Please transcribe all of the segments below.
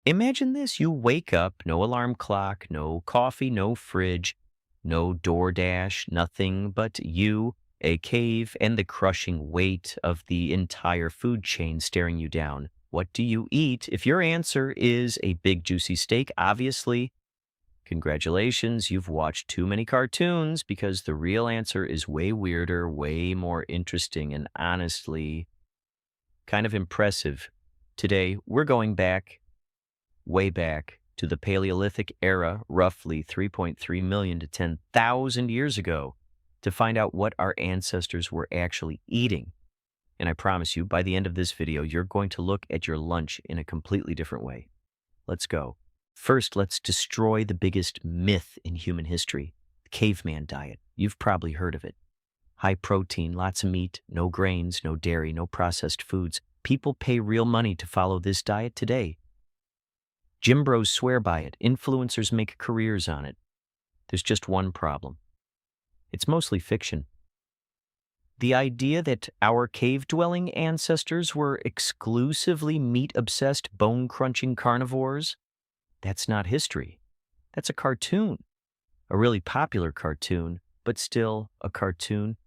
Imagine this. You wake up, no alarm clock, no coffee, no fridge, no DoorDash, nothing but you, a cave, and the crushing weight of the entire food chain staring you down. What do you eat? If your answer is a big juicy steak, obviously, congratulations, you've watched too many cartoons because the real answer is way weirder, way more interesting, and honestly, kind of impressive. Today, we're going back, way back, to the Paleolithic era, roughly 3.3 million to 10,000 years ago, to find out what our ancestors were actually eating. And I promise you, by the end of this video, you're going to look at your lunch in a completely different way. Let's go. First, let's destroy the biggest myth in human history, the caveman diet. You've probably heard of it. High protein, lots of meat, no grains, no dairy, no processed foods. People pay real money to follow this diet today. Gym bros swear by it. Influencers make careers on it. There's just one problem. It's mostly fiction. The idea that our cave-dwelling ancestors were exclusively meat-obsessed, bone-crunching carnivores, that's not history. That's a cartoon. A really popular cartoon, but still a cartoon.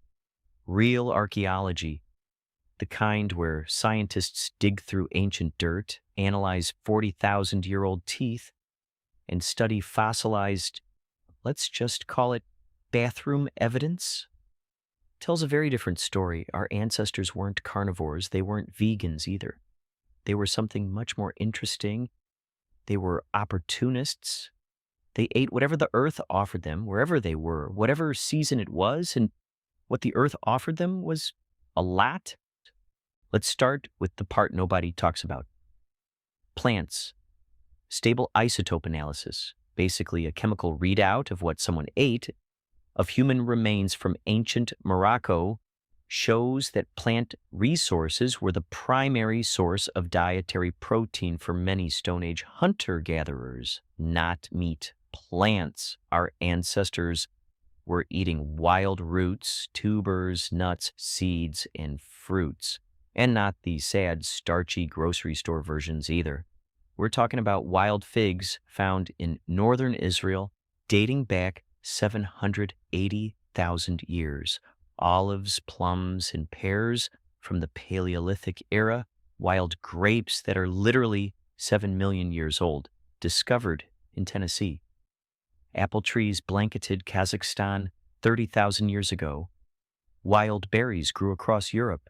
Real archaeology, the kind where scientists dig through ancient dirt, analyze 40,000-year-old teeth, and study fossilized, let's just call it bathroom evidence, tells a very different story. Our ancestors weren't carnivores. They weren't vegans either. They were something much more interesting. They were opportunists. They ate whatever the earth offered them, wherever they were, whatever season it was, and what the earth offered them was a lot. Let's start with the part nobody talks about. Plants. Stable isotope analysis, basically a chemical readout of what someone ate, of human remains from ancient Morocco, shows that plant resources were the primary source of dietary protein for many Stone Age hunter-gatherers, not meat. Plants. Our ancestors were eating wild roots, tubers, nuts, seeds, and fruits. And not the sad, starchy grocery store versions either. We're talking about wild figs found in northern Israel dating back 780,000 years. Olives, plums, and pears from the Paleolithic era. Wild grapes that are literally 7 million years old, discovered in Tennessee. Apple trees blanketed Kazakhstan 30,000 years ago. Wild berries grew across Europe.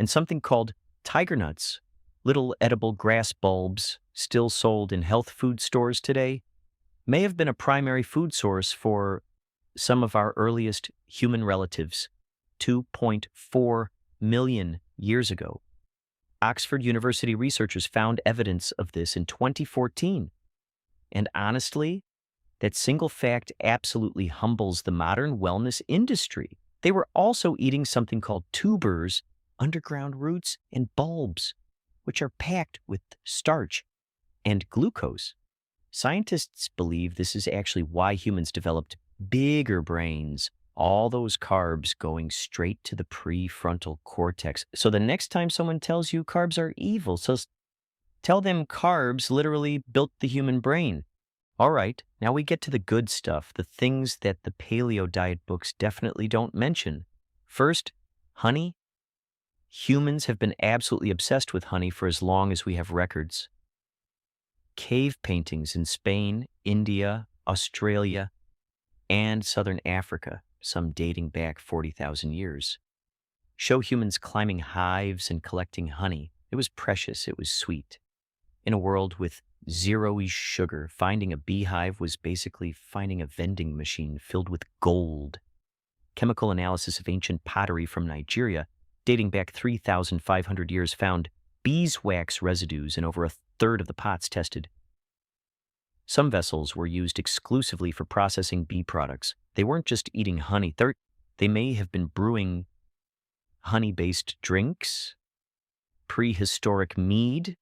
And something called tiger nuts, little edible grass bulbs still sold in health food stores today, may have been a primary food source for some of our earliest human relatives 2.4 million years ago. Oxford University researchers found evidence of this in 2014. And honestly, that single fact absolutely humbles the modern wellness industry. They were also eating something called tubers, underground roots, and bulbs, which are packed with starch and glucose. Scientists believe this is actually why humans developed bigger brains, all those carbs going straight to the prefrontal cortex. So the next time someone tells you carbs are evil, so tell them carbs literally built the human brain. All right, now we get to the good stuff, the things that the paleo diet books definitely don't mention. First, honey. Humans have been absolutely obsessed with honey for as long as we have records. Cave paintings in Spain, India, Australia, and southern Africa, some dating back 40,000 years, show humans climbing hives and collecting honey. It was precious, it was sweet. In a world with zero-y sugar, finding a beehive was basically finding a vending machine filled with gold. Chemical analysis of ancient pottery from Nigeria, dating back 3,500 years, found beeswax residues in over a third of the pots tested. Some vessels were used exclusively for processing bee products. They weren't just eating honey. They may have been brewing honey-based drinks, prehistoric mead.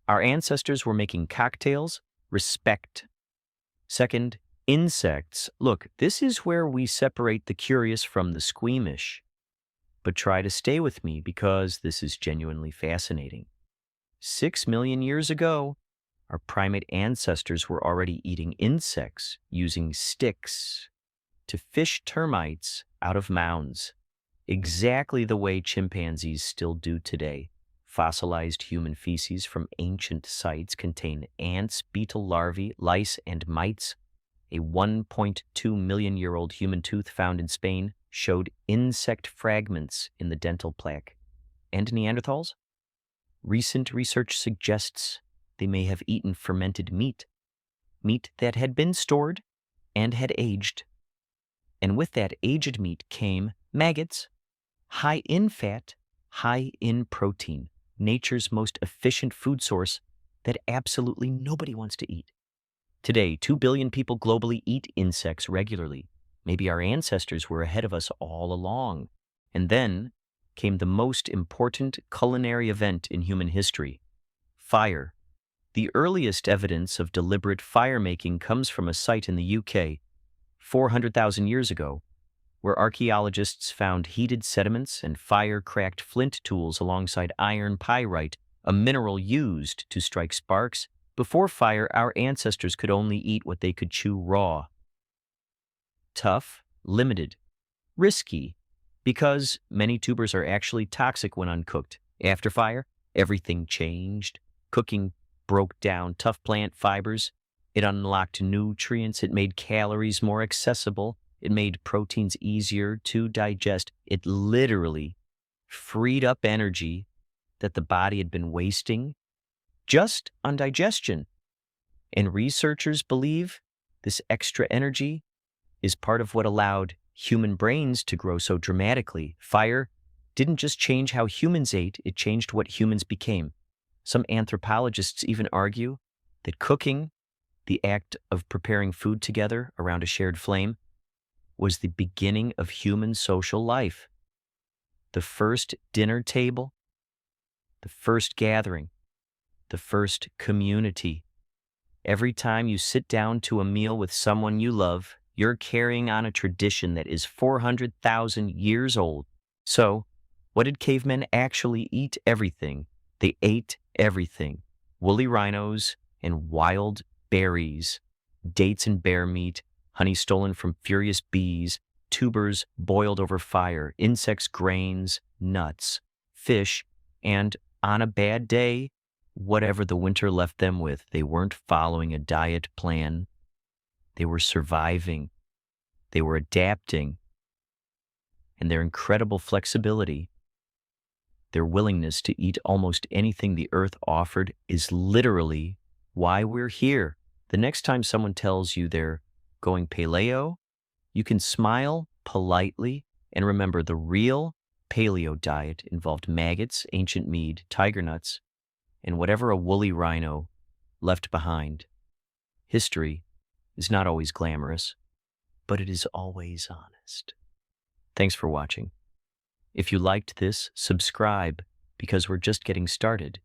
Our ancestors were making cocktails. Respect. Second, insects. Look, this is where we separate the curious from the squeamish. But try to stay with me because this is genuinely fascinating. 6 million years ago, Our primate ancestors were already eating insects using sticks to fish termites out of mounds, exactly the way chimpanzees still do today. Fossilized human feces from ancient sites contain ants, beetle larvae, lice, and mites. A 1.2 million year old human tooth found in Spain showed insect fragments in the dental plaque. And Neanderthals? Recent research suggests they may have eaten fermented meat, meat that had been stored and had aged. And with that aged meat came maggots, high in fat, high in protein, nature's most efficient food source that absolutely nobody wants to eat. Today, 2 billion people globally eat insects regularly. Maybe our ancestors were ahead of us all along. And then came the most important culinary event in human history: fire. The earliest evidence of deliberate fire-making comes from a site in the UK, 400,000 years ago, where archaeologists found heated sediments and fire-cracked flint tools alongside iron pyrite, a mineral used to strike sparks. Before fire, our ancestors could only eat what they could chew raw. Tough, limited, risky, because many tubers are actually toxic when uncooked. After fire, everything changed. Cooking broke down tough plant fibers. It unlocked nutrients. It made calories more accessible. It made proteins easier to digest. It literally freed up energy that the body had been wasting just on digestion. And researchers believe this extra energy is part of what allowed human brains to grow so dramatically. Fire didn't just change how humans ate, it changed what humans became. Some anthropologists even argue that cooking, the act of preparing food together around a shared flame, was the beginning of human social life. The first dinner table, the first gathering, the first community. Every time you sit down to a meal with someone you love, you're carrying on a tradition that is 400,000 years old. So, what did cavemen actually eat? Everything. They ate everything. Woolly rhinos and wild berries, dates and bear meat, honey stolen from furious bees, tubers boiled over fire, insects, grains, nuts, fish, and on a bad day, whatever the winter left them with. They weren't following a diet plan. They were surviving. They were adapting. And their incredible flexibility, their willingness to eat almost anything the earth offered, is literally why we're here. The next time someone tells you they're going paleo, you can smile politely and remember the real paleo diet involved maggots, ancient mead, tiger nuts, and whatever a woolly rhino left behind. History is not always glamorous, but it is always honest. Thanks for watching. If you liked this, subscribe, because we're just getting started.